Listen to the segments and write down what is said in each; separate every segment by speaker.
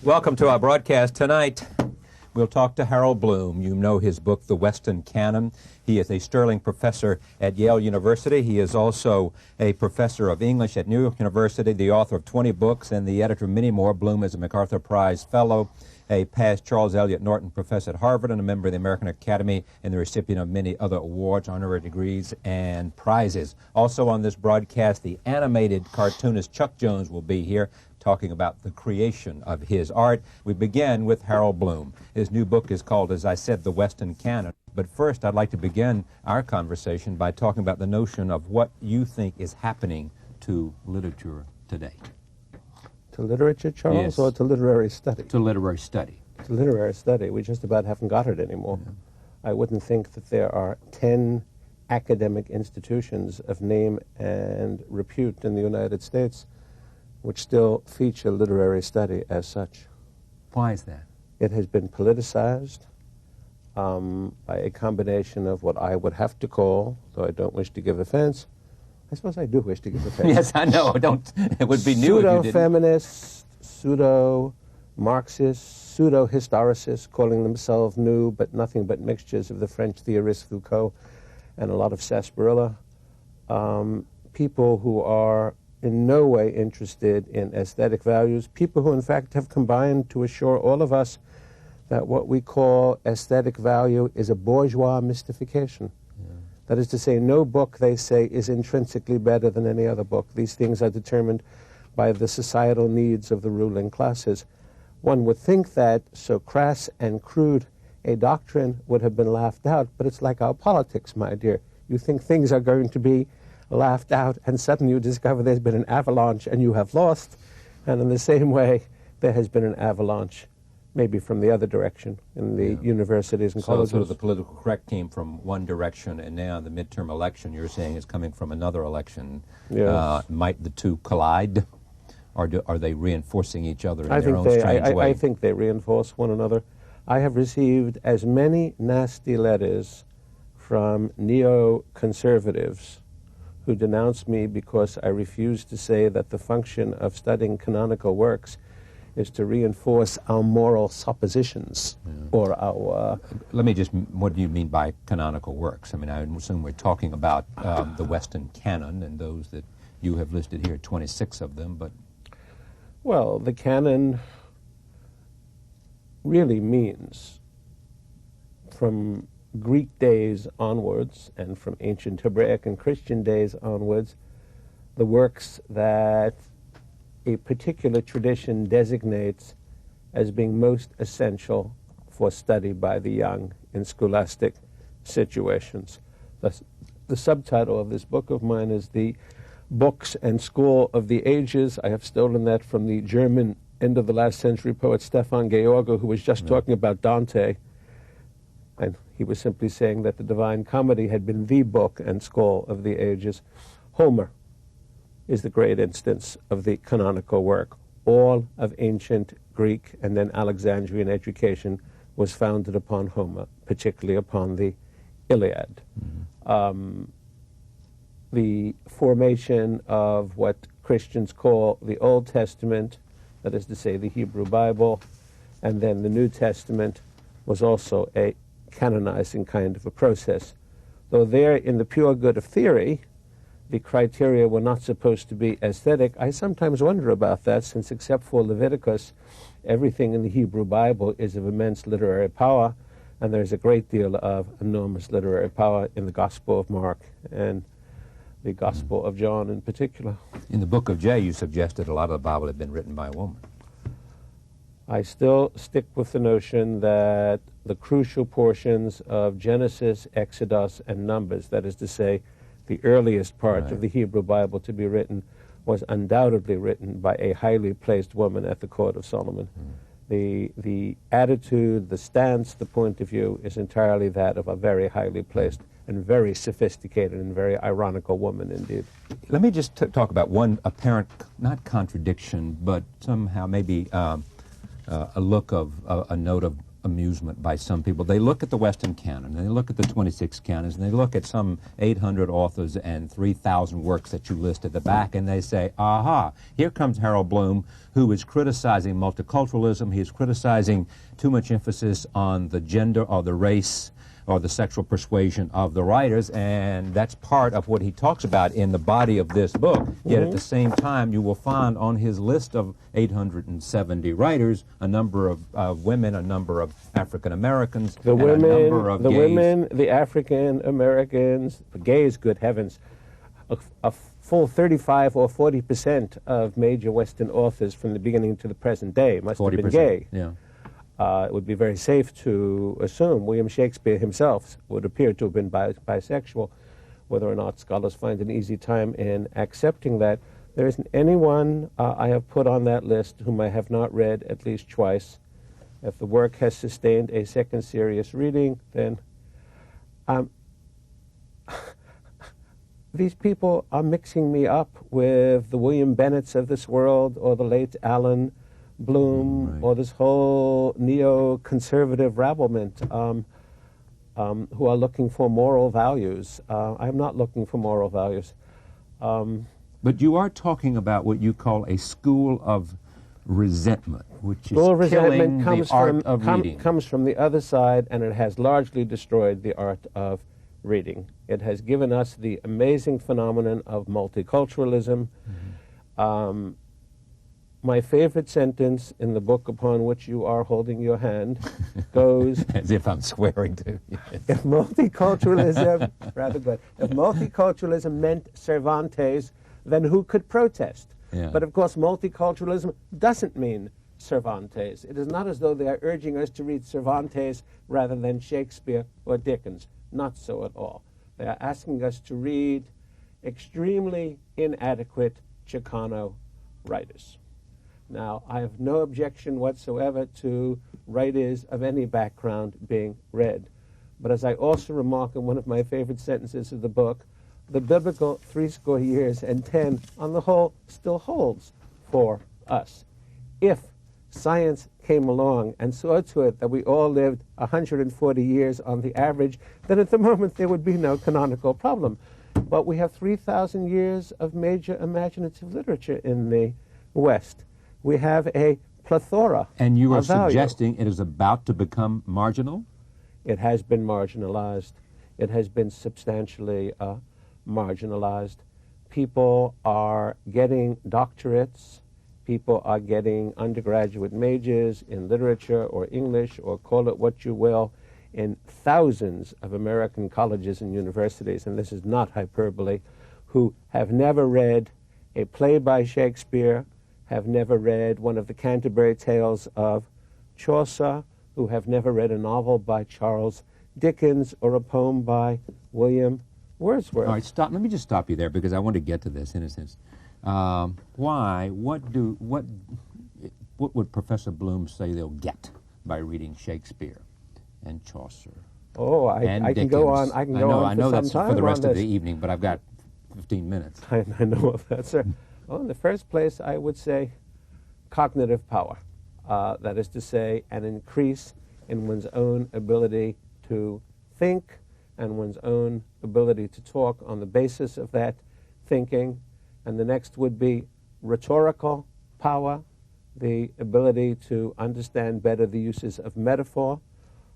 Speaker 1: Welcome to our broadcast tonight. We'll talk to Harold Bloom. You know his book, The Western Canon. He is a Sterling professor at Yale University. He is also a professor of English at New York University, the author of 20 books, and the editor of many more. Bloom is a MacArthur Prize Fellow, a past Charles Eliot Norton professor at Harvard, and a member of the American Academy, and the recipient of many other awards, honorary degrees, and prizes. Also on this broadcast, the animated cartoonist Chuck Jones will be here, talking about the creation of his art. We begin with Harold Bloom. His new book is called, as I said, The Western Canon. But first, I'd like to begin our conversation by talking about the notion of what you think is happening to literature today.
Speaker 2: To literature, Charles,
Speaker 1: yes.
Speaker 2: or to literary study?
Speaker 1: To literary study.
Speaker 2: To literary study. We just about haven't got it anymore. Yeah. I wouldn't think that there are 10 academic institutions of name and repute in the United States which still feature literary study as such.
Speaker 1: Why is that?
Speaker 2: It has been politicized by a combination of what I would have to call, though I don't wish to give offense, I suppose I do wish to give offense.
Speaker 1: Yes, I know. It would be new if you didn't.
Speaker 2: Pseudo-feminists, pseudo-Marxists, pseudo-historicists, calling themselves new, but nothing but mixtures of the French theorist Foucault and a lot of sarsaparilla. People who are in no way interested in aesthetic values, people who in fact have combined to assure all of us that what we call aesthetic value is a bourgeois mystification. Yeah. That is to say, no book, they say, is intrinsically better than any other book. These things are determined by the societal needs of the ruling classes. One would think that so crass and crude a doctrine would have been laughed out, but it's like our politics, my dear. You think things are going to be laughed out, and suddenly you discover there's been an avalanche and you have lost. And in the same way, there has been an avalanche, maybe from the other direction, in the universities and colleges.
Speaker 1: So sort of the political correct came from one direction, and now the midterm election, you're saying, is coming from another election. Yes. Might the two collide, or are they reinforcing each other in their own strange way?
Speaker 2: I think they reinforce one another. I have received as many nasty letters from neoconservatives who denounced me because I refused to say that the function of studying canonical works is to reinforce our moral suppositions, or our...
Speaker 1: Let me just, what do you mean by canonical works? I mean, I assume we're talking about the Western Canon and those that you have listed here, 26 of them, but...
Speaker 2: Well, the canon really means, from Greek days onwards, and from ancient Hebraic and Christian days onwards, the works that a particular tradition designates as being most essential for study by the young in scholastic situations. The subtitle of this book of mine is The Books and School of the Ages. I have stolen that from the German end of the last century poet Stefan George, who was just talking about Dante. And he was simply saying that the Divine Comedy had been the book and school of the ages. Homer is the great instance of the canonical work. All of ancient Greek and then Alexandrian education was founded upon Homer, particularly upon the Iliad. Mm-hmm. The formation of what Christians call the Old Testament, that is to say the Hebrew Bible, and then the New Testament, was also a canonizing kind of a process. Though there, in the pure good of theory, the criteria were not supposed to be aesthetic, I sometimes wonder about that, since except for Leviticus, everything in the Hebrew Bible is of immense literary power, and there's a great deal of enormous literary power in the Gospel of Mark and the Gospel of John in particular.
Speaker 1: In the book of J, you suggested a lot of the Bible had been written by a woman.
Speaker 2: I still stick with the notion that the crucial portions of Genesis, Exodus, and Numbers, that is to say, the earliest part of the Hebrew Bible to be written, was undoubtedly written by a highly placed woman at the court of Solomon. The attitude, the stance, the point of view is entirely that of a very highly placed and very sophisticated and very ironical woman indeed.
Speaker 1: Let me just talk about one apparent, not contradiction, but somehow maybe a look of, a note of amusement by some people. They look at the Western Canon, and they look at the 26 canons, and they look at some 800 authors and 3,000 works that you list at the back, and they say, aha, here comes Harold Bloom, who is criticizing multiculturalism. He is criticizing too much emphasis on the gender or the race or the sexual persuasion of the writers, and that's part of what he talks about in the body of this book. Yet at the same time, you will find on his list of 870 writers a number of women, a number of African Americans,
Speaker 2: the
Speaker 1: and
Speaker 2: women,
Speaker 1: a number of
Speaker 2: the
Speaker 1: gays.
Speaker 2: women, the African Americans, the gays. Good heavens, a full 35 or 40% of major Western authors from the beginning to the present day must have been gay.
Speaker 1: Yeah.
Speaker 2: It would be very safe to assume William Shakespeare himself would appear to have been bisexual. Whether or not scholars find an easy time in accepting that, there isn't anyone I have put on that list whom I have not read at least twice. If the work has sustained a second serious reading, then these people are mixing me up with the William Bennetts of this world, or the late Alan Bloom,
Speaker 1: Right.
Speaker 2: or this whole neo-conservative rabblement who are looking for moral values. I'm not looking for moral values.
Speaker 1: But you are talking about what you call a school of resentment, which is
Speaker 2: School of
Speaker 1: killing
Speaker 2: resentment comes
Speaker 1: the art
Speaker 2: from
Speaker 1: of reading.
Speaker 2: comes from the other side, and it has largely destroyed the art of reading. It has given us the amazing phenomenon of multiculturalism. My favorite sentence in the book upon which you are holding your hand goes,
Speaker 1: As if I'm swearing to you.
Speaker 2: if multiculturalism, rather good, if multiculturalism meant Cervantes, then who could protest?
Speaker 1: Yeah.
Speaker 2: But of course, multiculturalism doesn't mean Cervantes. It is not as though they are urging us to read Cervantes rather than Shakespeare or Dickens. Not so at all. They are asking us to read extremely inadequate Chicano writers. Now, I have no objection whatsoever to writers of any background being read. But as I also remark in one of my favorite sentences of the book, the biblical 80 years and 10 on the whole still holds for us. If science came along and saw to it that we all lived 140 years on the average, then at the moment there would be no canonical problem. But we have 3,000 years of major imaginative literature in the West. We have a plethora
Speaker 1: And you are
Speaker 2: of value.
Speaker 1: suggesting it is about to become marginal?
Speaker 2: It has been marginalized. It has been substantially marginalized. People are getting doctorates. People are getting undergraduate majors in literature or English, or call it what you will, in thousands of American colleges and universities, and this is not hyperbole, who have never read a play by Shakespeare, have never read one of the Canterbury Tales of Chaucer, who have never read a novel by Charles Dickens or a poem by William Wordsworth.
Speaker 1: All right, stop. Let me just stop you there, because I want to get to this in a sense. What would Professor Bloom say they'll get by reading Shakespeare and Chaucer?
Speaker 2: Oh,
Speaker 1: and
Speaker 2: I can go on.
Speaker 1: Dickens?
Speaker 2: I can go on
Speaker 1: I know
Speaker 2: for some
Speaker 1: that's
Speaker 2: time
Speaker 1: for the rest
Speaker 2: on
Speaker 1: of the
Speaker 2: this.
Speaker 1: evening, but I've got 15 minutes.
Speaker 2: I know of that, sir. Well, in the first place, I would say cognitive power. That is to say, an increase in one's own ability to think and one's own ability to talk on the basis of that thinking. And the next would be rhetorical power, the ability to understand better the uses of metaphor,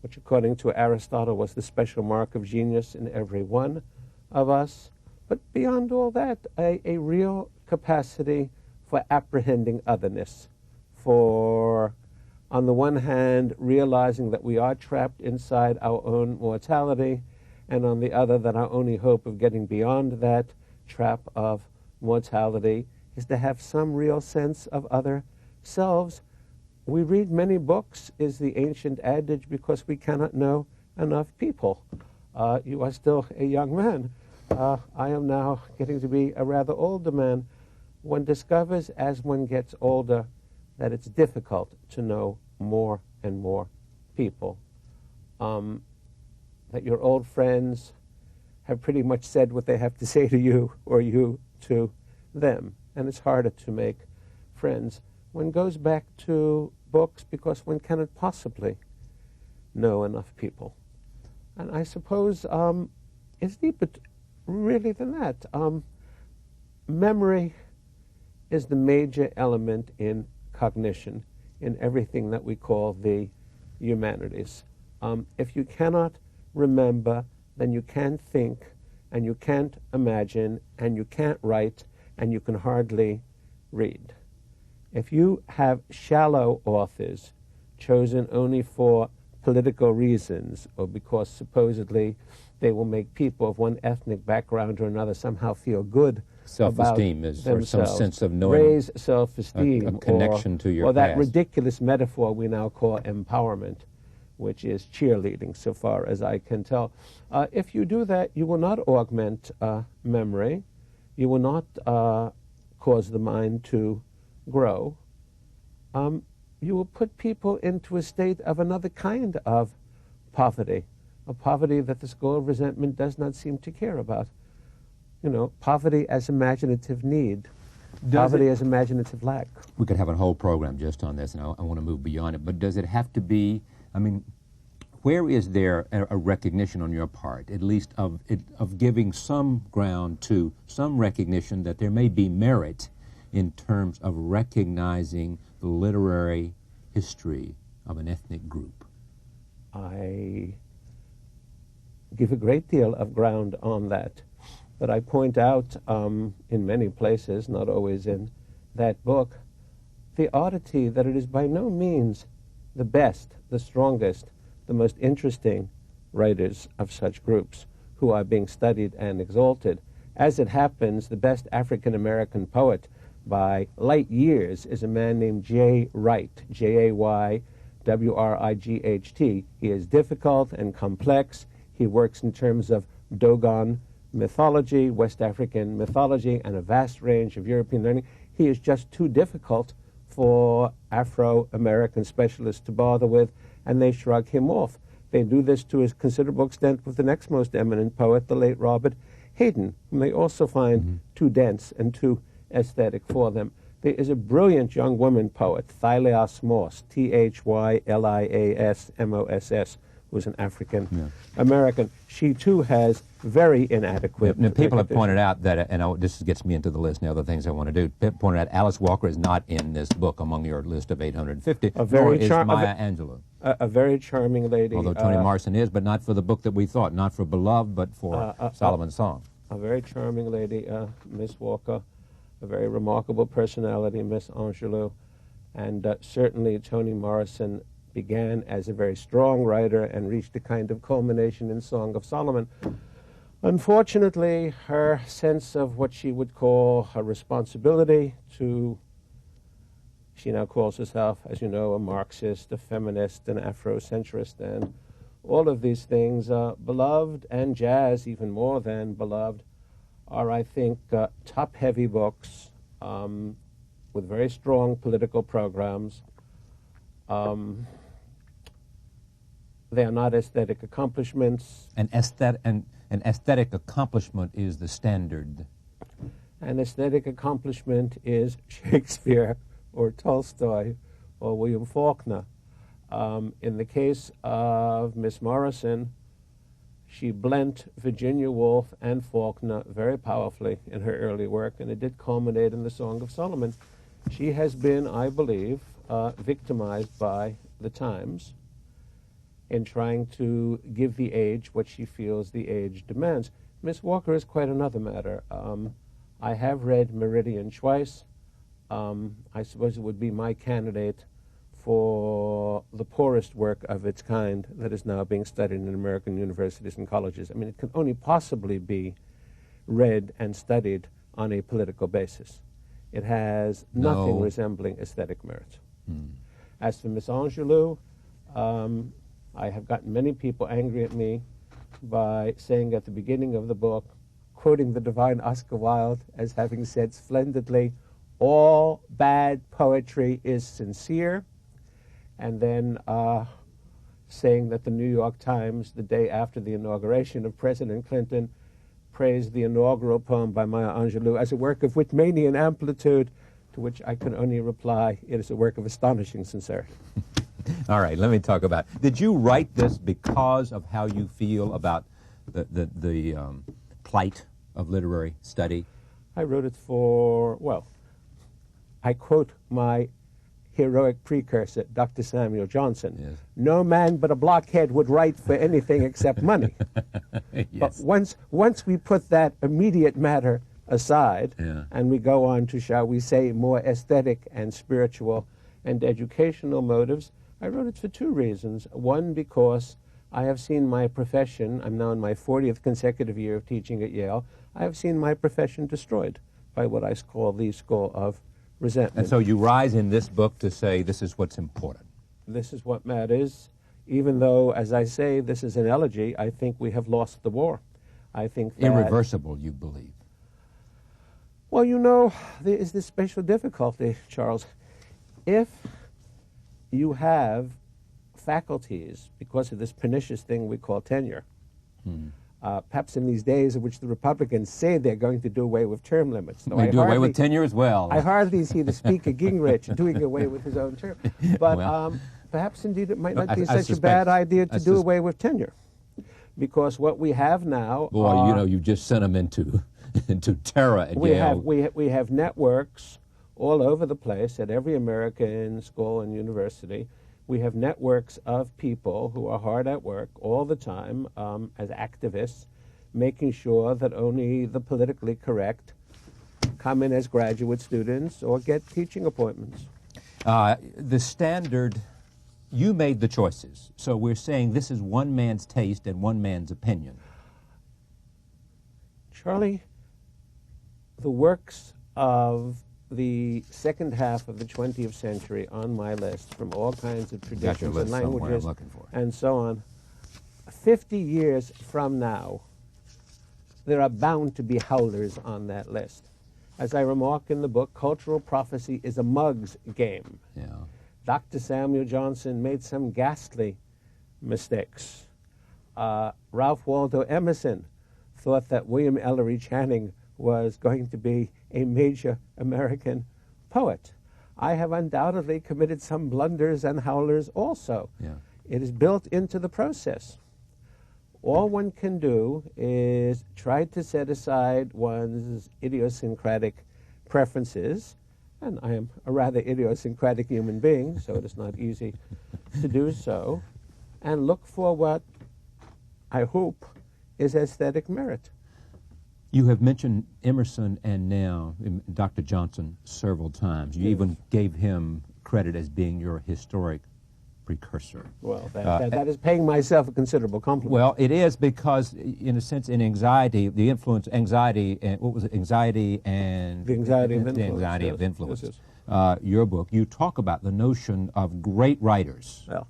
Speaker 2: which according to Aristotle was the special mark of genius in every one of us. But beyond all that, a real capacity for apprehending otherness, for, on the one hand, realizing that we are trapped inside our own mortality, and on the other, that our only hope of getting beyond that trap of mortality is to have some real sense of other selves. We read many books, is the ancient adage, because we cannot know enough people. You are still a young man. I am now getting to be a rather older man. One discovers as one gets older that it's difficult to know more and more people. That your old friends have pretty much said what they have to say to you, or you to them, and it's harder to make friends. One goes back to books because one cannot possibly know enough people. And I suppose it's deeper really than that. Memory is the major element in cognition, in everything that we call the humanities. If you cannot remember, then you can't think, and you can't imagine, and you can't write, and you can hardly read. If you have shallow authors chosen only for political reasons, or because supposedly they will make people of one ethnic background or another somehow feel good
Speaker 1: self-esteem
Speaker 2: about
Speaker 1: is
Speaker 2: themselves,
Speaker 1: or some sense of knowing,
Speaker 2: raise self-esteem,
Speaker 1: a connection to your
Speaker 2: or that
Speaker 1: past.
Speaker 2: ridiculous metaphor we now call empowerment, which is cheerleading, so far as I can tell. If you do that, you will not augment memory. You will not cause the mind to grow. You will put people into a state of another kind of poverty, a poverty that the School of Resentment does not seem to care about. You know, poverty as imaginative need, poverty as imaginative lack.
Speaker 1: We could have a whole program just on this, and I want to move beyond it, but does it have to be, I mean, where is there a recognition on your part, at least of giving some ground to some recognition that there may be merit in terms of recognizing the literary history of an ethnic group?
Speaker 2: I give a great deal of ground on that, but I point out in many places, not always in that book, the oddity that it is by no means the best, the strongest, the most interesting writers of such groups who are being studied and exalted. As it happens, the best African-American poet by light years is a man named Jay Wright, Jaywright. He is difficult and complex. He works in terms of Dogon mythology, West African mythology, and a vast range of European learning. He is just too difficult for Afro-American specialists to bother with, and they shrug him off. They do this to a considerable extent with the next most eminent poet, the late Robert Hayden, whom they also find too dense and too aesthetic for them. There is a brilliant young woman poet, Thylias Moss, Thyliasmoss, who's an African-American. She, too, has very inadequate...
Speaker 1: Now, people have pointed out that, and this gets me into the list and other things I want to do, people pointed out Alice Walker is not in this book among your list of 850, nor is Maya Angelou.
Speaker 2: A very charming lady.
Speaker 1: Although Toni Morrison is, but not for the book that we thought, not for Beloved, but for Solomon's Song.
Speaker 2: A very charming lady, Miss Walker, a very remarkable personality, Miss Angelou, and certainly Toni Morrison began as a very strong writer and reached a kind of culmination in Song of Solomon. Unfortunately, her sense of what she would call her responsibility to, she now calls herself, as you know, a Marxist, a feminist, an Afrocentrist, and all of these things, Beloved and Jazz, even more than Beloved, are, I think, top-heavy books with very strong political programs. They are not aesthetic accomplishments.
Speaker 1: An aesthetic accomplishment is the standard.
Speaker 2: An aesthetic accomplishment is Shakespeare or Tolstoy or William Faulkner. In the case of Miss Morrison, she blent Virginia Woolf and Faulkner very powerfully in her early work, and it did culminate in the Song of Solomon. She has been, I believe, victimized by the times in trying to give the age what she feels the age demands. Miss Walker is quite another matter. I have read Meridian twice. I suppose it would be my candidate for the poorest work of its kind that is now being studied in American universities and colleges. I mean, it can only possibly be read and studied on a political basis. It has nothing resembling aesthetic merit. As for Miss Angelou, I have gotten many people angry at me by saying at the beginning of the book, quoting the divine Oscar Wilde as having said splendidly, all bad poetry is sincere, and then saying that the New York Times, the day after the inauguration of President Clinton, praised the inaugural poem by Maya Angelou as a work of Whitmanian amplitude, to which I can only reply, it is a work of astonishing sincerity.
Speaker 1: All right, let me talk about it. Did you write this because of how you feel about the plight of literary study?
Speaker 2: I wrote it for, well, I quote my heroic precursor, Dr. Samuel Johnson.
Speaker 1: Yes.
Speaker 2: No man but a blockhead would write for anything except money.
Speaker 1: Yes.
Speaker 2: But once we put that immediate matter aside,
Speaker 1: Yeah.
Speaker 2: and we go on to, shall we say, more aesthetic and spiritual and educational motives, I wrote it for two reasons. One, because I have seen my profession, I'm now in my 40th consecutive year of teaching at Yale, I have seen my profession destroyed by what I call the school of resentment.
Speaker 1: And so you rise in this book to say this is what's important.
Speaker 2: This is what matters. Even though, as I say, this is an elegy, I think we have lost the war. I think that...
Speaker 1: Irreversible, you believe.
Speaker 2: Well, you know, there is this special difficulty, Charles. If you have faculties, because of this pernicious thing we call tenure, perhaps in these days in which the Republicans say they're going to do away with term limits.
Speaker 1: They do away with tenure as well.
Speaker 2: I hardly see the Speaker Gingrich doing away with his own term. But
Speaker 1: Well,
Speaker 2: perhaps indeed it might not be
Speaker 1: I
Speaker 2: such a
Speaker 1: suspect-
Speaker 2: bad idea
Speaker 1: I
Speaker 2: to do away with tenure. Because what we have now
Speaker 1: Boy,
Speaker 2: are,
Speaker 1: you know, you just sent them into terror at Yale.
Speaker 2: we have networks all over the place at every American school and university. We have networks of people who are hard at work all the time as activists, making sure that only the politically correct come in as graduate students or get teaching appointments.
Speaker 1: The standard, you made the choices. So we're saying this is one man's taste and one man's opinion.
Speaker 2: Charlie, the works of the second half of the 20th century on my list, from all kinds of
Speaker 1: Got your
Speaker 2: traditions
Speaker 1: list
Speaker 2: and
Speaker 1: somewhere,
Speaker 2: languages
Speaker 1: I'm looking for it.
Speaker 2: and so on, 50 years from now, there are bound to be howlers on that list. As I remark in the book, cultural prophecy is a mug's game.
Speaker 1: Yeah.
Speaker 2: Dr. Samuel Johnson made some ghastly mistakes. Ralph Waldo Emerson thought that William Ellery Channing was going to be a major American poet. I have undoubtedly committed some blunders and howlers also.
Speaker 1: Yeah.
Speaker 2: It is built into the process. All one can do is try to set aside one's idiosyncratic preferences, and I am a rather idiosyncratic human being, so it is not easy to do so, and look for what I hope is aesthetic merit.
Speaker 1: You have mentioned Emerson and now Dr. Johnson several times. You even gave him credit as being your historic precursor.
Speaker 2: Well, that is paying myself a considerable compliment.
Speaker 1: Well, it is because, in a sense, in anxiety, the influence, anxiety, and what was it, anxiety and...
Speaker 2: The Anxiety of Influence.
Speaker 1: The Anxiety of
Speaker 2: Yes,
Speaker 1: Influence.
Speaker 2: yes,
Speaker 1: Your book, you talk about the notion of great writers
Speaker 2: Well,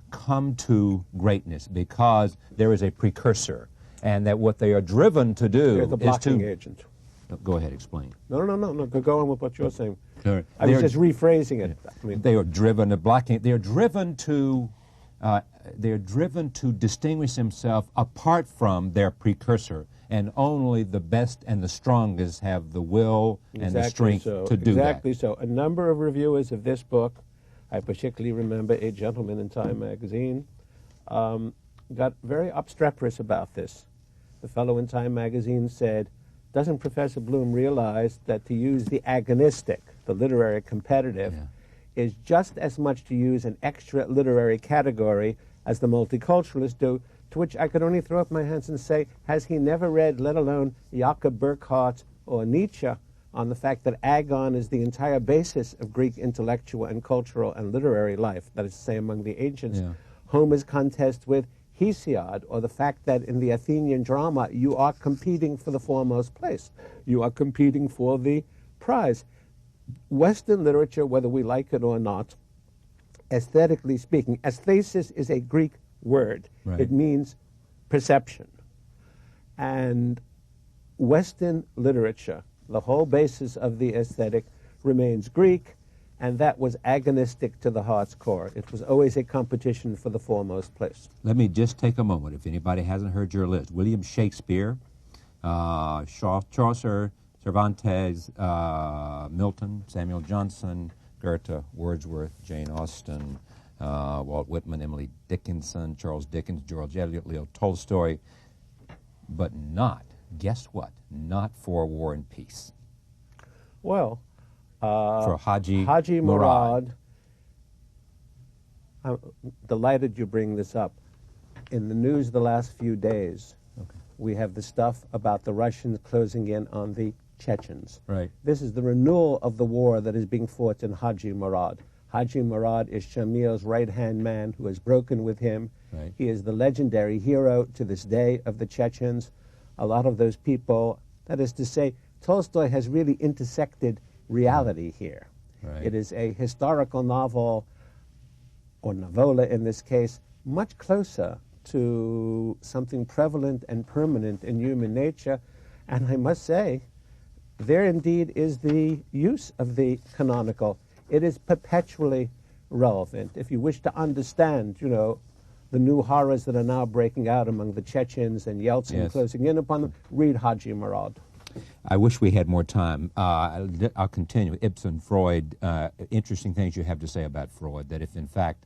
Speaker 1: come to greatness because there is a precursor, and that what they are driven to do
Speaker 2: you're the
Speaker 1: is
Speaker 2: blocking
Speaker 1: to...
Speaker 2: agent.
Speaker 1: Go ahead, explain.
Speaker 2: No, go on with what you're saying.
Speaker 1: Sure.
Speaker 2: I was just rephrasing it. I mean,
Speaker 1: They are driven to blocking. They are driven to distinguish themselves apart from their precursor, and only the best and the strongest have the will and the strength to do that.
Speaker 2: Exactly so. A number of reviewers of this book, I particularly remember a gentleman in Time magazine, got very obstreperous about this. The fellow in Time magazine said, doesn't Professor Bloom realize that to use the agonistic, the literary competitive, is just as much to use an extra literary category as the multiculturalists do, to which I could only throw up my hands and say, has he never read, let alone Jakob Burckhardt or Nietzsche, on the fact that agon is the entire basis of Greek intellectual and cultural and literary life, that is to say, among the ancients.
Speaker 1: Yeah.
Speaker 2: Homer's contest with Hesiod, or the fact that in the Athenian drama you are competing for the foremost place. You are competing for the prize. Western literature, whether we like it or not, aesthetically speaking, aesthesis is a Greek word.
Speaker 1: Right.
Speaker 2: It means perception. And Western literature, the whole basis of the aesthetic, remains Greek, and that was agonistic to the heart's core. It was always a competition for the foremost place.
Speaker 1: Let me just take a moment, if anybody hasn't heard your list. William Shakespeare, Chaucer, Cervantes, Milton, Samuel Johnson, Goethe, Wordsworth, Jane Austen, Walt Whitman, Emily Dickinson, Charles Dickens, George Eliot, Leo Tolstoy, but not, guess what, not For War and Peace.
Speaker 2: Well,
Speaker 1: for Haji
Speaker 2: Murad. I'm delighted you bring this up. In the news the last few days, we have the stuff about the Russians closing in on the Chechens.
Speaker 1: Right.
Speaker 2: This is the renewal of the war that is being fought in Haji Murad. Haji Murad is Shamil's right-hand man who has broken with him.
Speaker 1: Right.
Speaker 2: He is the legendary hero to this day of the Chechens. A lot of those people, that is to say, Tolstoy has really intersected reality here.
Speaker 1: Right.
Speaker 2: It is a historical novel, or novella in this case, much closer to something prevalent and permanent in human nature. And I must say, there indeed is the use of the canonical. It is perpetually relevant. If you wish to understand, you know, the new horrors that are now breaking out among the Chechens and Yeltsin closing in upon them, read Haji Murad.
Speaker 1: I wish we had more time. I'll continue. Ibsen, Freud, interesting things you have to say about Freud, that if in fact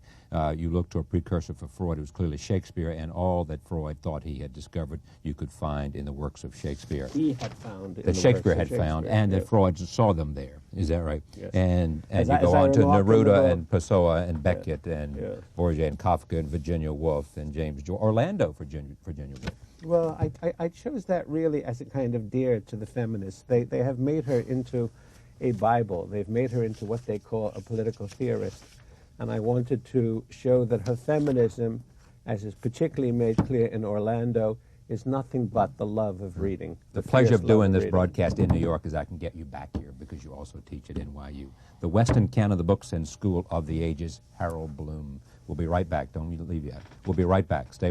Speaker 1: you look to a precursor for Freud, it was clearly Shakespeare, and all that Freud thought he had discovered you could find in the works of Shakespeare.
Speaker 2: He had found.
Speaker 1: That Shakespeare had found, and that Freud saw them there. Is that right?
Speaker 2: Yes.
Speaker 1: And you go on to Neruda and Pessoa and Beckett and Borges and Kafka and Virginia Woolf and James Joyce, Orlando, Virginia Woolf.
Speaker 2: Well, I chose that really as a kind of dear to the feminists. They have made her into a Bible. They've made her into what they call a political theorist. And I wanted to show that her feminism, as is particularly made clear in Orlando, is nothing but the love of reading.
Speaker 1: The pleasure of doing this broadcast in New York is I can get you back here because you also teach at NYU. The Western Canon, the Books and School of the Ages, Harold Bloom. We'll be right back. Don't leave yet. We'll be right back. Stay with